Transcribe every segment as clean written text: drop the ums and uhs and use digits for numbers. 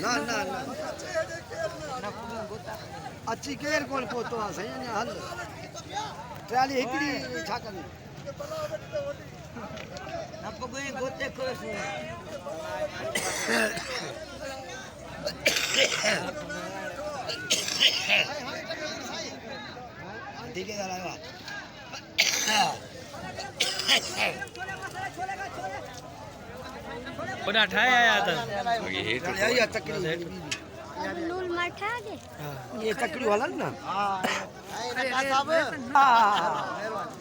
ना ना ना अच्छी केर कोन पहुतो आ सही ने हल ट्राली हिकड़ी छा करनी न पगो गोते कोस ठीक है दादा बड़ा ठाया आया था ये तकड़ी नूल मठा दे ये तकड़ी वाला ना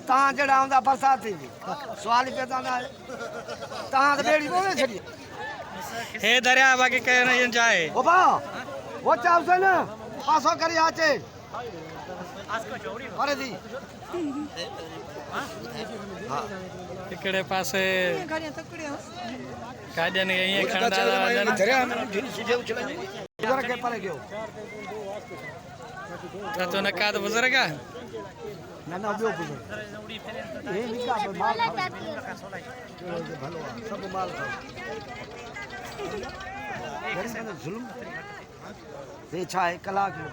ता जड़ा आंदा बरसात थी सवाल पे ता ता बेड़ी बोले छड़ी हे दरिया बाकी कह नहीं जाए ओ बा वो चाव से ना पासो करी आचे अरे दी हां इकडे पासे गाड्याने ये खंडा दरिया में ढील सीधे उछला इधर के पर गयो तो नका तो बुजुर्गा ना ना बियो बुजुर्ग ये निका माल भलो सब माल जुल्म ये छाए कला के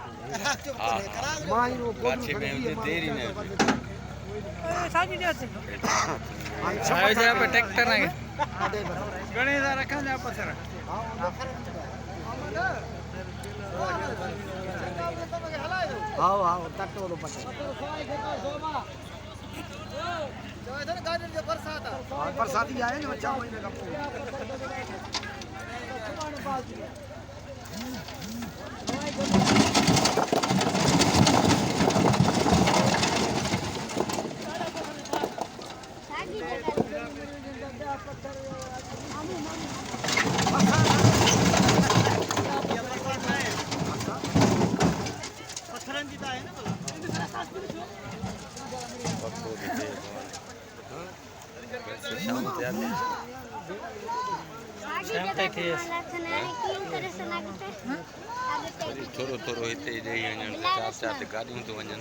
माई रो पाछे में देरी ने साजी जाते सावे जरा पे ट्रैक्टर ना गणे दा रखा जा पत्थर आओ आओ तट वालो पत्थर जो इधर गाड़ी जो बरसात आ बरसाती आए ने बच्चा महीने का थोरो थोरो हिते ॾेई वञनि चार चार ते गाॾियूं थो वञनि